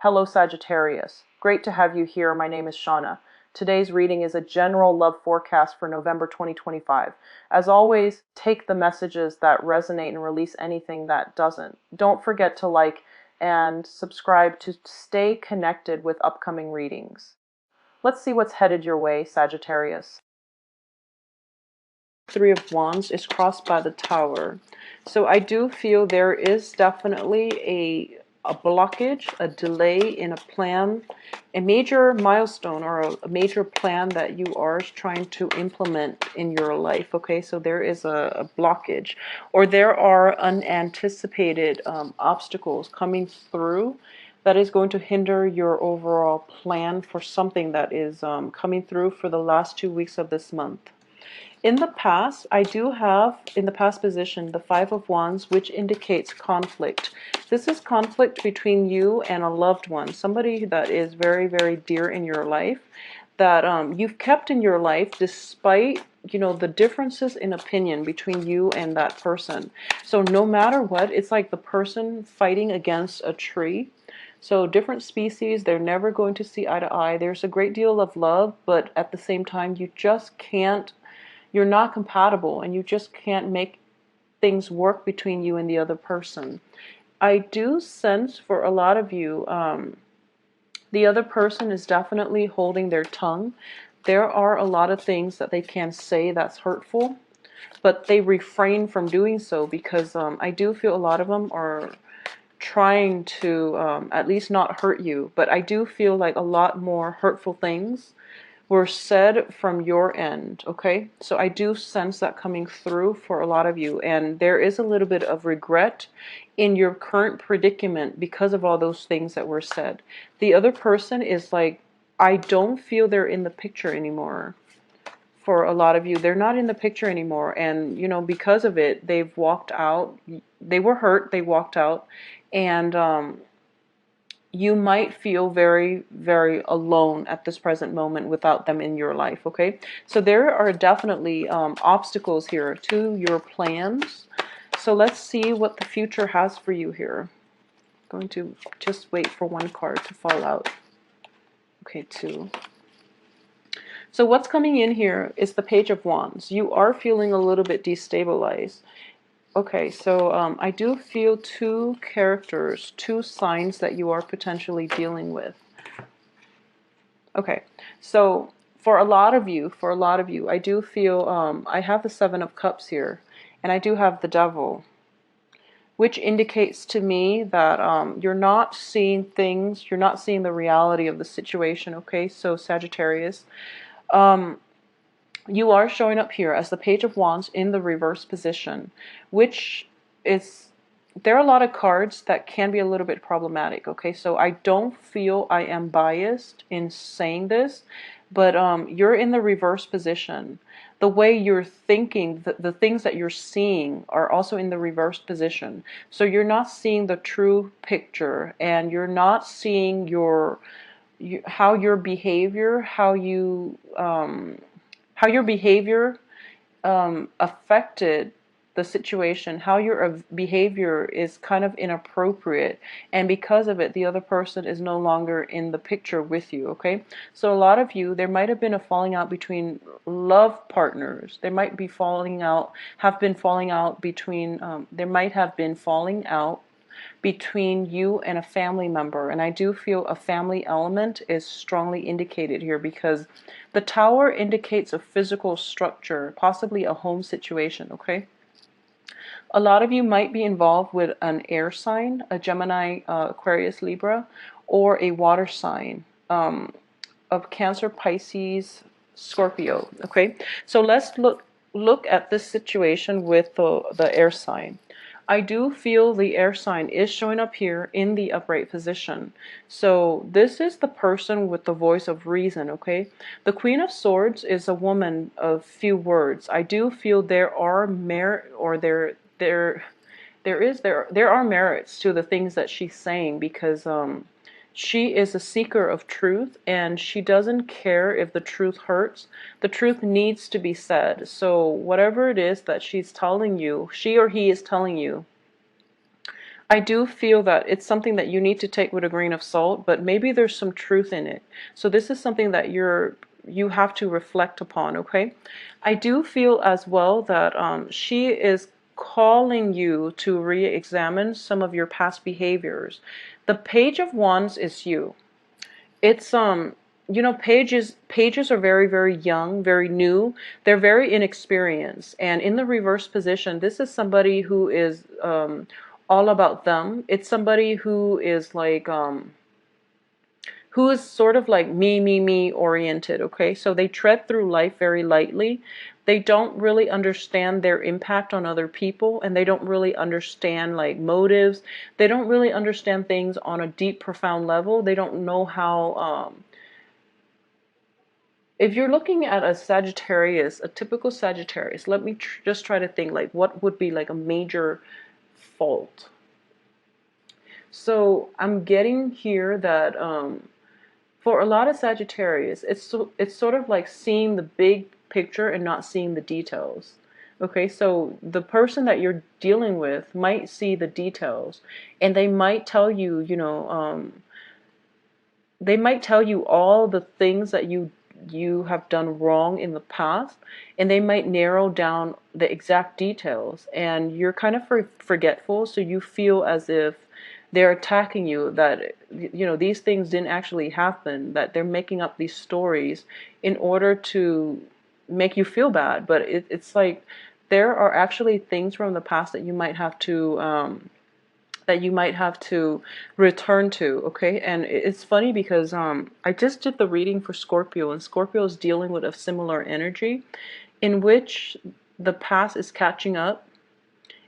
Hello Sagittarius. Great to have you here. My name is Shauna. Today's reading is a general love forecast for November 2025. As always, take the messages that resonate and release anything that doesn't. Don't forget to like and subscribe to stay connected with upcoming readings. Let's see what's headed your way, Sagittarius. Three of Wands is crossed by the Tower. So I do feel there is definitely a blockage, a delay in a plan, a major milestone or a major plan that you are trying to implement in your life. Okay, so there is a blockage, or there are unanticipated obstacles coming through that is going to hinder your overall plan for something that is coming through for the last 2 weeks of this month. In the past, I do have, in the past position, the Five of Wands, which indicates conflict. This is conflict between you and a loved one, somebody that is very, very dear in your life, that you've kept in your life despite, the differences in opinion between you and that person. So no matter what, it's like the person fighting against a tree. So different species, they're never going to see eye to eye. There's a great deal of love, but at the same time, you're not compatible and you just can't make things work between you and the other person. I do sense for a lot of you, the other person is definitely holding their tongue. There are a lot of things that they can say that's hurtful, but they refrain from doing so because I do feel a lot of them are trying to at least not hurt you. But I do feel like a lot more hurtful things were said from your end, okay? So I do sense that coming through for a lot of you, and there is a little bit of regret in your current predicament because of all those things that were said. The other person is like, I don't feel they're in the picture anymore. For a lot of you, they're not in the picture anymore, and because of it, they've walked out. They were hurt, they walked out, and you might feel very, very alone at this present moment without them in your life, okay? So there are definitely obstacles here to your plans. So let's see what the future has for you here. I'm going to just wait for one card to fall out. Okay, two. So what's coming in here is the Page of Wands. You are feeling a little bit destabilized. Okay, so I do feel two characters, two signs that you are potentially dealing with. Okay, so for a lot of you, I do feel, I have the Seven of Cups here, and I do have the Devil, which indicates to me that you're not seeing things, you're not seeing the reality of the situation, okay? So Sagittarius, you are showing up here as the Page of Wands in the reverse position, which is, there are a lot of cards that can be a little bit problematic, okay? So I don't feel I am biased in saying this, but you're in the reverse position. The way you're thinking, the things that you're seeing are also in the reverse position. So you're not seeing the true picture, and you're not seeing how your behavior, how your behavior affected the situation, how your behavior is kind of inappropriate, and because of it, the other person is no longer in the picture with you, okay? So a lot of you, there might have been a falling out between love partners. There might be falling out, have been falling out between, there might have been falling out between you and a family member, and I do feel a family element is strongly indicated here because the Tower indicates a physical structure, possibly a home situation, okay? A lot of you might be involved with an air sign, a Gemini, Aquarius, Libra, or a water sign of Cancer, Pisces, Scorpio, okay? So let's look at this situation with the air sign. I do feel the air sign is showing up here in the upright position. So this is the person with the voice of reason, okay? The Queen of Swords is a woman of few words. I do feel there are there are merits to the things that she's saying because she is a seeker of truth, and she doesn't care if the truth hurts. The truth needs to be said. So whatever it is that she's telling you, she or he is telling you, I do feel that it's something that you need to take with a grain of salt, but maybe there's some truth in it. So this is something that you have to reflect upon, okay? I do feel as well that she is calling you to re-examine some of your past behaviors. The Page of Wands is you. It's you know, pages are very, very young, very new. They're very inexperienced. And in the reverse position, this is somebody who is all about them. It's somebody who is sort of like me oriented, okay? So they tread through life very lightly. They don't really understand their impact on other people, and they don't really understand like motives. They don't really understand things on a deep, profound level. They don't know how, if you're looking at a Sagittarius, a typical Sagittarius, let me just try to think like what would be like a major fault. So I'm getting here that for a lot of Sagittarius, it's sort of like seeing the big picture and not seeing the details. Okay, so the person that you're dealing with might see the details, and they might tell you, they might tell you all the things that you have done wrong in the past, and they might narrow down the exact details, and you're kind of forgetful, so you feel as if they're attacking you, that these things didn't actually happen, that they're making up these stories in order to make you feel bad. But it's like there are actually things from the past that you might have to return to, okay? And it's funny because I just did the reading for Scorpio, and Scorpio is dealing with a similar energy in which the past is catching up,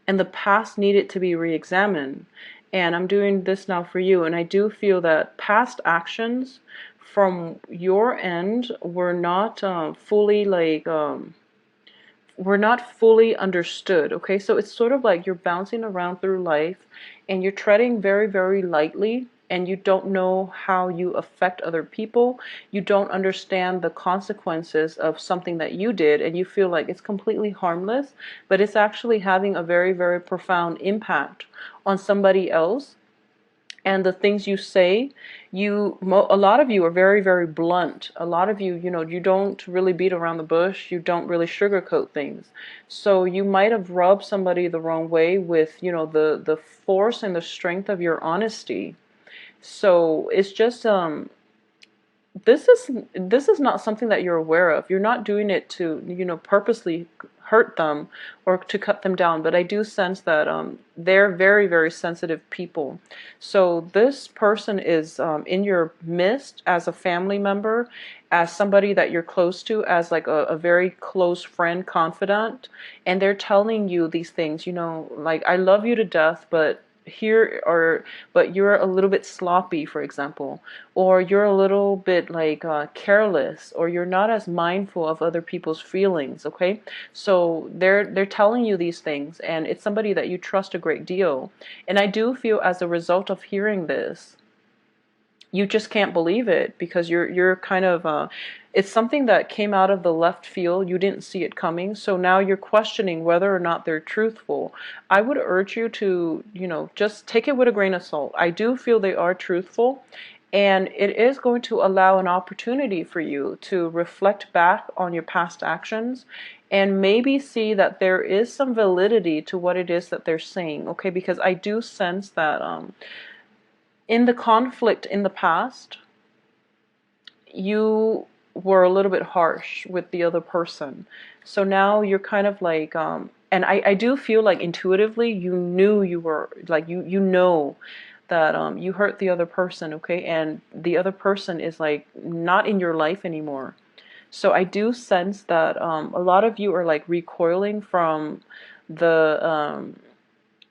and the past needed to be re-examined. And I'm doing this now for you, and I do feel that past actions from your end were not fully we're not fully understood, okay? So it's sort of like you're bouncing around through life and you're treading very, very lightly, and you don't know how you affect other people. You don't understand the consequences of something that you did, and you feel like it's completely harmless, but it's actually having a very, very profound impact on somebody else. And the things you say, a lot of you are very, very blunt. A lot of you, you don't really beat around the bush. You don't really sugarcoat things. So you might have rubbed somebody the wrong way with, the force and the strength of your honesty. So it's just this is not something that you're aware of. You're not doing it to, purposely hurt them or to cut them down. But I do sense that they're very, very sensitive people. So this person is in your midst as a family member, as somebody that you're close to, as like a very close friend, confidant, and they're telling you these things, like, I love you to death, but you're a little bit sloppy, for example, or you're a little bit like careless, or you're not as mindful of other people's feelings, okay? So they're telling you these things, and it's somebody that you trust a great deal. And I do feel, as a result of hearing this, you just can't believe it, because you're kind of it's something that came out of the left field. You didn't see it coming, so now you're questioning whether or not they're truthful. I would urge you to, just take it with a grain of salt. I do feel they are truthful, and it is going to allow an opportunity for you to reflect back on your past actions and maybe see that there is some validity to what it is that they're saying, okay? Because I do sense that in the conflict in the past, you were a little bit harsh with the other person. So now you're kind of like, and I do feel like intuitively you knew you were, like, you know that you hurt the other person, okay? And the other person is like not in your life anymore. So I do sense that a lot of you are like recoiling from the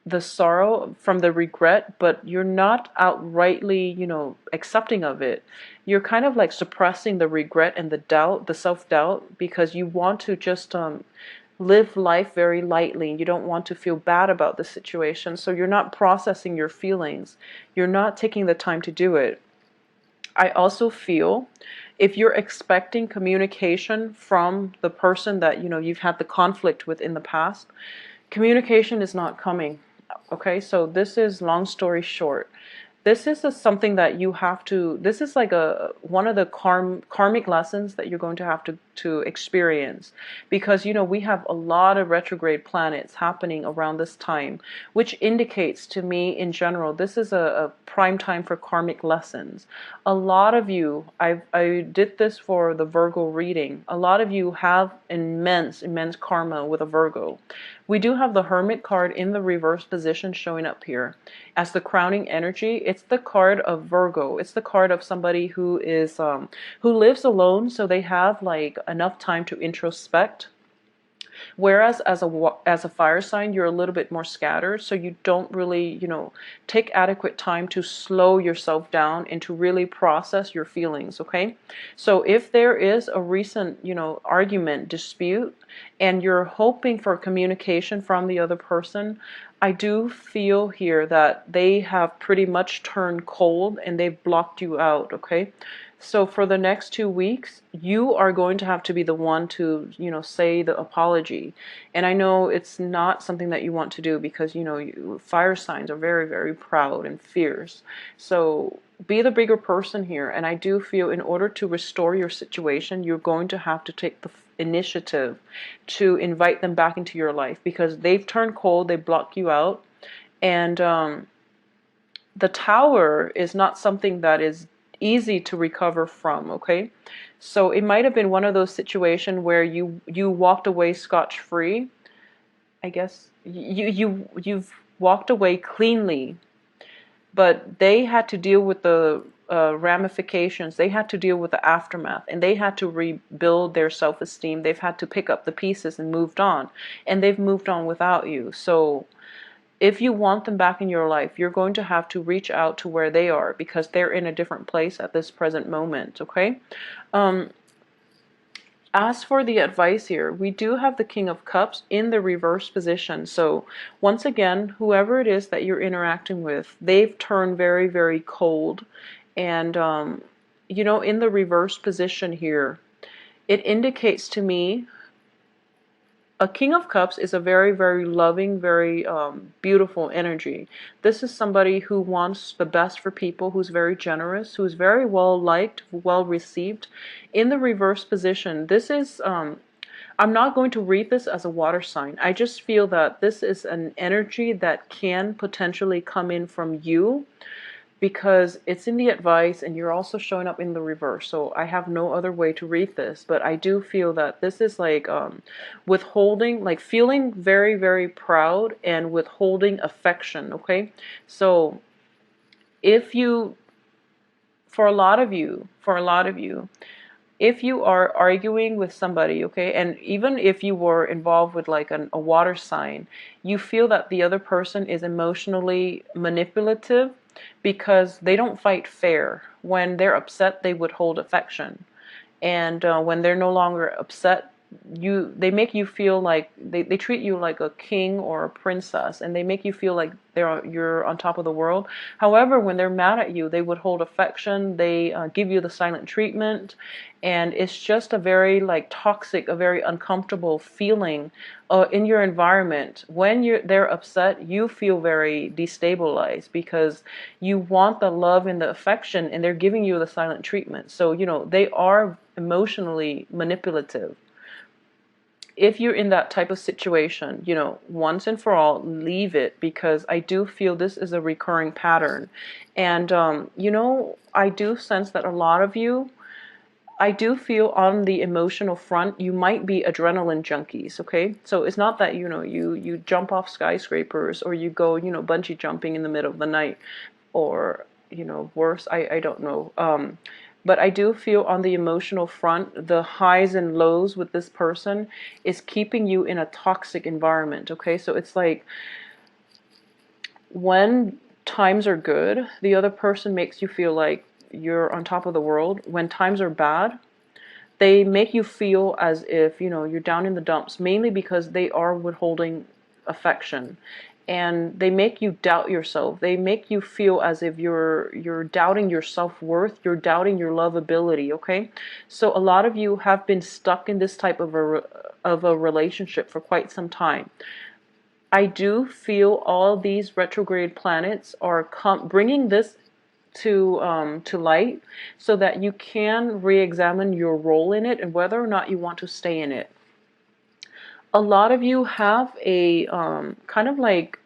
the sorrow, from the regret, but you're not outrightly, accepting of it. You're kind of like suppressing the regret and the doubt, the self-doubt, because you want to just live life very lightly. You don't want to feel bad about the situation, so you're not processing your feelings. You're not taking the time to do it. I also feel, if you're expecting communication from the person that you've had the conflict with in the past, communication is not coming. Okay, so this is, long story short, this is something that you have to, this is like a one of the karmic lessons that you're going to have to experience, because we have a lot of retrograde planets happening around this time, which indicates to me in general this is a prime time for karmic lessons. A lot of you, I did this for the Virgo reading, a lot of you have immense karma with a Virgo. We do have the Hermit card in the reverse position showing up here as the crowning energy. It's the card of Virgo. It's the card of somebody who is who lives alone, so they have like enough time to introspect. Whereas as a fire sign, you're a little bit more scattered, so you don't really, take adequate time to slow yourself down and to really process your feelings, okay? So if there is a recent, argument, dispute, and you're hoping for communication from the other person, I do feel here that they have pretty much turned cold and they've blocked you out, okay? So for the next 2 weeks, you are going to have to be the one to, say the apology. And I know it's not something that you want to do because, fire signs are very, very proud and fierce. So be the bigger person here. And I do feel in order to restore your situation, you're going to have to take the initiative to invite them back into your life because they've turned cold, they block you out. And the tower is not something that is easy to recover from, okay? So it might have been one of those situations where you walked away scotch-free. I guess you've walked away cleanly, but they had to deal with the ramifications. They had to deal with the aftermath, and they had to rebuild their self-esteem. They've had to pick up the pieces and moved on, and they've moved on without you. So if you want them back in your life, you're going to have to reach out to where they are because they're in a different place at this present moment, okay? As for the advice here, we do have the King of Cups in the reverse position. So once again, whoever it is that you're interacting with, they've turned very, very cold. And, in the reverse position here, it indicates to me a King of Cups is a very, very loving, very beautiful energy. This is somebody who wants the best for people, who's very generous, who's very well liked, well received. In the reverse position, this is, I'm not going to read this as a water sign. I just feel that this is an energy that can potentially come in from you, because it's in the advice and you're also showing up in the reverse. So I have no other way to read this, but I do feel that this is like withholding, like feeling very, very proud and withholding affection, okay? So if you, for a lot of you, if you are arguing with somebody, okay, and even if you were involved with like a water sign, you feel that the other person is emotionally manipulative because they don't fight fair. When they're upset, they withhold affection. And when they're no longer upset, they make you feel like they treat you like a king or a princess, and they make you feel like you're on top of the world. However, when they're mad at you, they withhold affection, they give you the silent treatment, and it's just a very like toxic, a very uncomfortable feeling in your environment. When they're upset, you feel very destabilized because you want the love and the affection, and they're giving you the silent treatment. So they are emotionally manipulative. If you're in that type of situation, once and for all, leave it, because I do feel this is a recurring pattern. And, I do sense that a lot of you, I do feel on the emotional front, you might be adrenaline junkies, okay? So it's not that, you jump off skyscrapers or you go, bungee jumping in the middle of the night, or, worse, I don't know. But I do feel on the emotional front, the highs and lows with this person is keeping you in a toxic environment, okay? So it's like when times are good, the other person makes you feel like you're on top of the world. When times are bad, they make you feel as if, you're down in the dumps, mainly because they are withholding affection. And they make you doubt yourself. They make you feel as if you're doubting your self-worth, you're doubting your lovability, okay? So a lot of you have been stuck in this type of a relationship for quite some time. I do feel all these retrograde planets are bringing this to light, so that you can re-examine your role in it and whether or not you want to stay in it. A lot of you have a kind of like,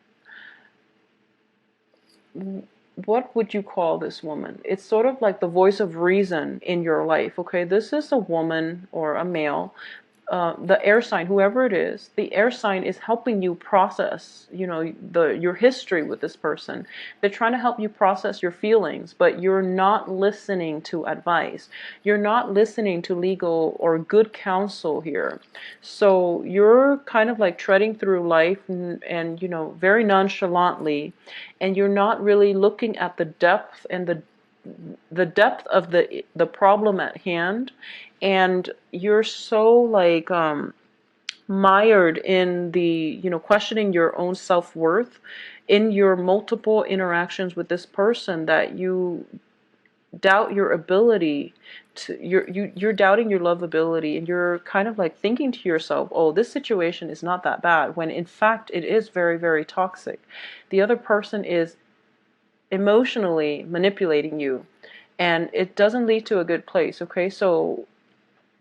what would you call this woman? It's sort of like the voice of reason in your life. Okay, this is a woman or a male, the air sign, whoever it is, the air sign is helping you process, your history with this person. They're trying to help you process your feelings, but you're not listening to advice. You're not listening to legal or good counsel here. So you're kind of like treading through life and very nonchalantly, and you're not really looking at the depth and the depth of the problem at hand, and you're so like mired in the questioning your own self-worth in your multiple interactions with this person, that you doubt your ability to you're doubting your lovability, and you're kind of like thinking to yourself, oh, this situation is not that bad, when in fact it is very, very toxic. The other person is emotionally manipulating you, and it doesn't lead to a good place. Okay, so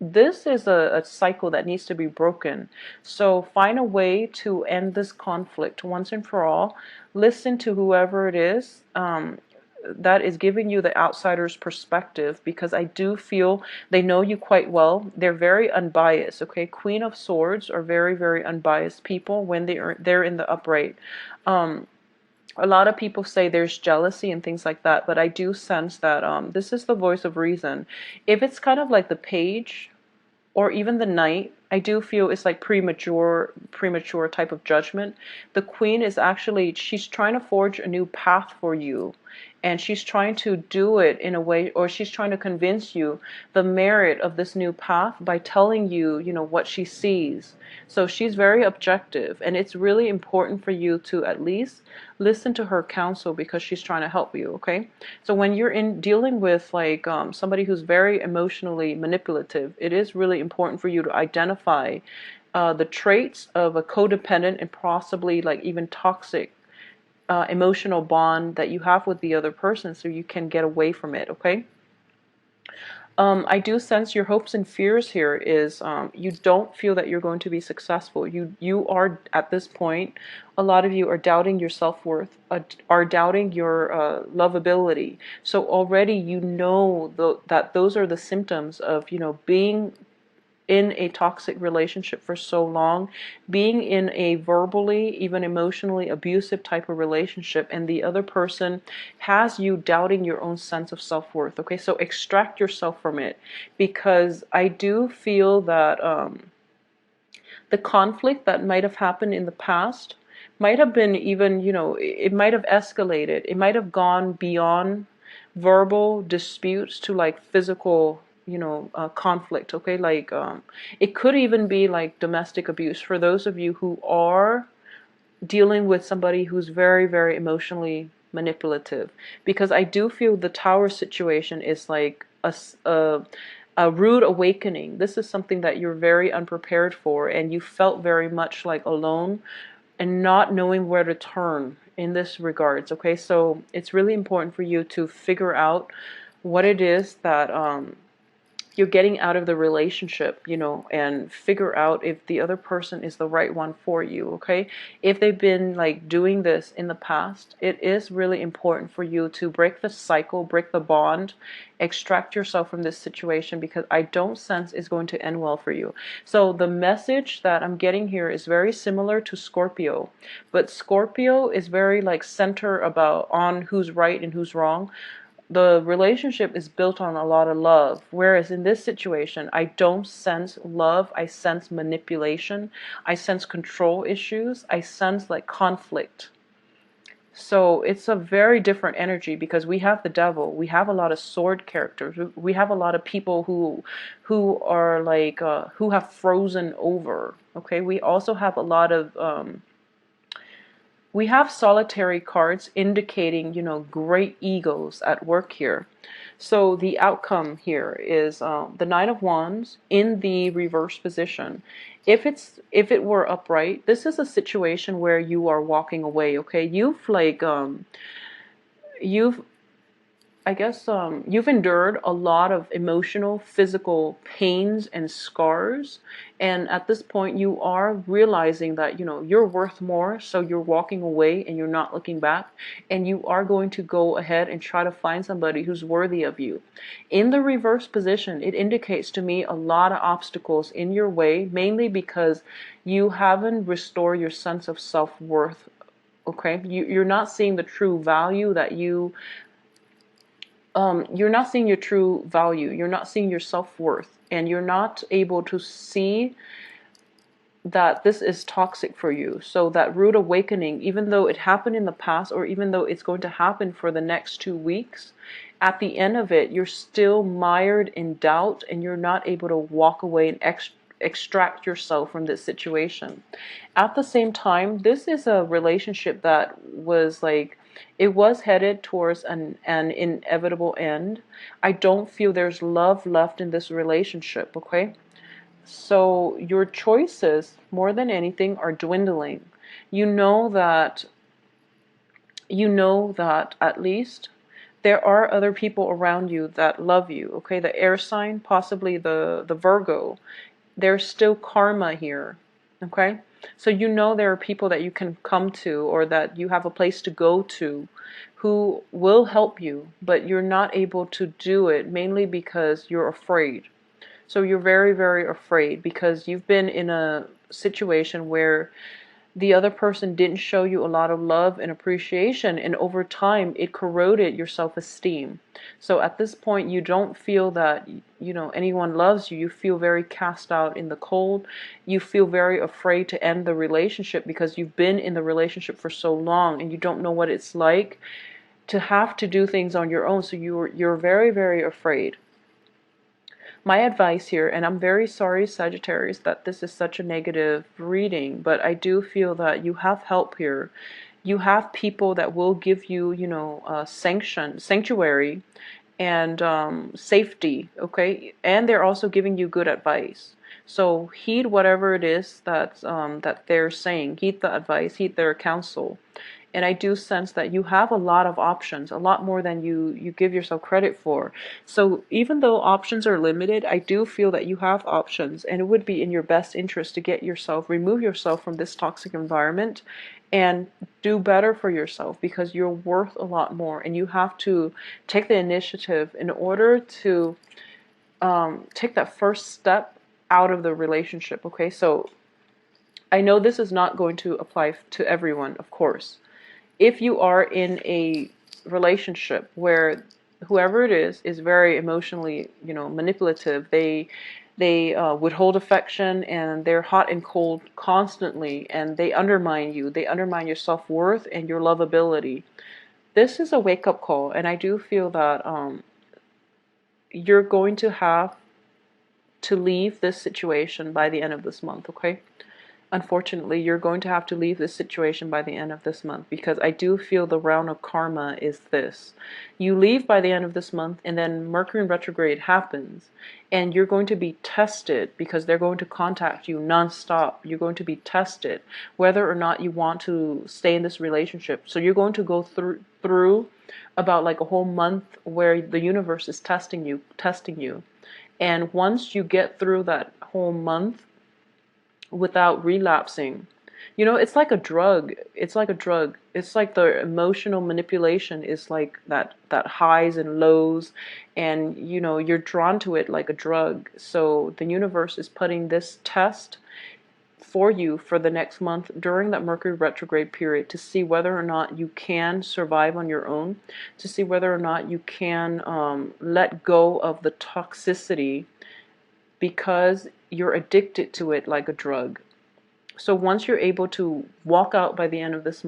this is a cycle that needs to be broken. So find a way to end this conflict once and for all. Listen to whoever it is that is giving you the outsider's perspective, because I do feel they know you quite well. They're very unbiased. Okay, Queen of Swords are very, very unbiased people when they're in the upright. A lot of people say there's jealousy and things like that, but I do sense that this is the voice of reason. If it's kind of like the page or even the knight, I do feel it's like premature type of judgment. The queen is actually, she's trying to forge a new path for you, and she's trying to do it in a way, or she's trying to convince you the merit of this new path by telling you, what she sees. So she's very objective, and it's really important for you to at least listen to her counsel, because she's trying to help you. Okay, so when you're in dealing with like somebody who's very emotionally manipulative, it is really important for you to identify the traits of a codependent and possibly like even toxic emotional bond that you have with the other person, so you can get away from it. Okay, I do sense your hopes and fears here is you don't feel that you're going to be successful. You are, at this point, a lot of you are doubting your self-worth, are doubting your lovability. So already that those are the symptoms of being in a toxic relationship for so long, being in a verbally, even emotionally abusive type of relationship, and the other person has you doubting your own sense of self-worth. Okay, so extract yourself from it, because I do feel that the conflict that might have happened in the past might have been even, it might have escalated. It might have gone beyond verbal disputes to like physical, conflict. Okay, like it could even be like domestic abuse for those of you who are dealing with somebody who's very, very emotionally manipulative, because I do feel the tower situation is like a rude awakening. This is something that you're very unprepared for, and you felt very much like alone and not knowing where to turn in this regards. Okay, so it's really important for you to figure out what it is that you're getting out of the relationship, and figure out if the other person is the right one for you. Okay, if they've been like doing this in the past, it is really important for you to break the cycle, break the bond, extract yourself from this situation, because I don't sense it's going to end well for you. So the message that I'm getting here is very similar to Scorpio, but Scorpio is very like center about on who's right and who's wrong. The relationship is built on a lot of love, whereas in this situation I don't sense love. I sense manipulation, I sense control issues, I sense like conflict. So it's a very different energy, because we have the devil, we have a lot of sword characters, we have a lot of people who are like who have frozen over. Okay, we also have a lot of we have solitary cards indicating, great egos at work here. So the outcome here is the Nine of Wands in the reverse position. If it were upright, this is a situation where you are walking away. Okay, you've I guess you've endured a lot of emotional, physical pains and scars, and at this point you are realizing that you're worth more, so you're walking away and you're not looking back, and you are going to go ahead and try to find somebody who's worthy of you. In the reverse position, it indicates to me a lot of obstacles in your way, mainly because you haven't restored your sense of self-worth. Okay, you're not seeing the true value that you're not seeing your true value. You're not seeing your self-worth, and you're not able to see that this is toxic for you. So that rude awakening, even though it happened in the past, or even though it's going to happen for the next 2 weeks, at the end of it, you're still mired in doubt, and you're not able to walk away and extract yourself from this situation. At the same time, this is a relationship that was like, it was headed towards an inevitable end. I don't feel there's love left in this relationship, okay? So your choices, more than anything, are dwindling. You know that at least there are other people around you that love you, okay? The air sign, possibly the Virgo, there's still karma here, okay? So there are people that you can come to, or that you have a place to go to, who will help you, but you're not able to do it mainly because you're afraid. So you're very, very afraid because you've been in a situation where the other person didn't show you a lot of love and appreciation, and over time it corroded your self-esteem. So at this point you don't feel that anyone loves you. You feel very cast out in the cold. You feel very afraid to end the relationship because you've been in the relationship for so long and you don't know what it's like to have to do things on your own. So you're very, very afraid. My advice here, and I'm very sorry, Sagittarius, that this is such a negative reading, but I do feel that you have help here. You have people that will give you, sanctuary, and safety, okay? And they're also giving you good advice. So heed whatever it is that they're saying. Heed the advice, heed their counsel. And I do sense that you have a lot of options, a lot more than you give yourself credit for. So even though options are limited, I do feel that you have options, and it would be in your best interest to remove yourself from this toxic environment and do better for yourself, because you're worth a lot more, and you have to take the initiative in order to take that first step out of the relationship, okay? So I know this is not going to apply to everyone, of course. If you are in a relationship where whoever it is very emotionally, manipulative, they withhold affection, and they're hot and cold constantly, and they undermine you. They undermine your self-worth and your lovability. This is a wake-up call, and I do feel that you're going to have to leave this situation by the end of this month, okay? Unfortunately, you're going to have to leave this situation by the end of this month, because I do feel the round of karma is this. You leave by the end of this month, and then Mercury in retrograde happens, and you're going to be tested, because they're going to contact you nonstop. You're going to be tested whether or not you want to stay in this relationship. So you're going to go through about like a whole month where the universe is testing you. And once you get through that whole month without relapsing, it's like a drug. It's like a drug. It's like the emotional manipulation is like that highs and lows, and you're drawn to it like a drug. So the universe is putting this test for you for the next month during that Mercury retrograde period, to see whether or not you can survive on your own, to see whether or not you can let go of the toxicity, because you're addicted to it like a drug. So once you're able to walk out by the end of this month,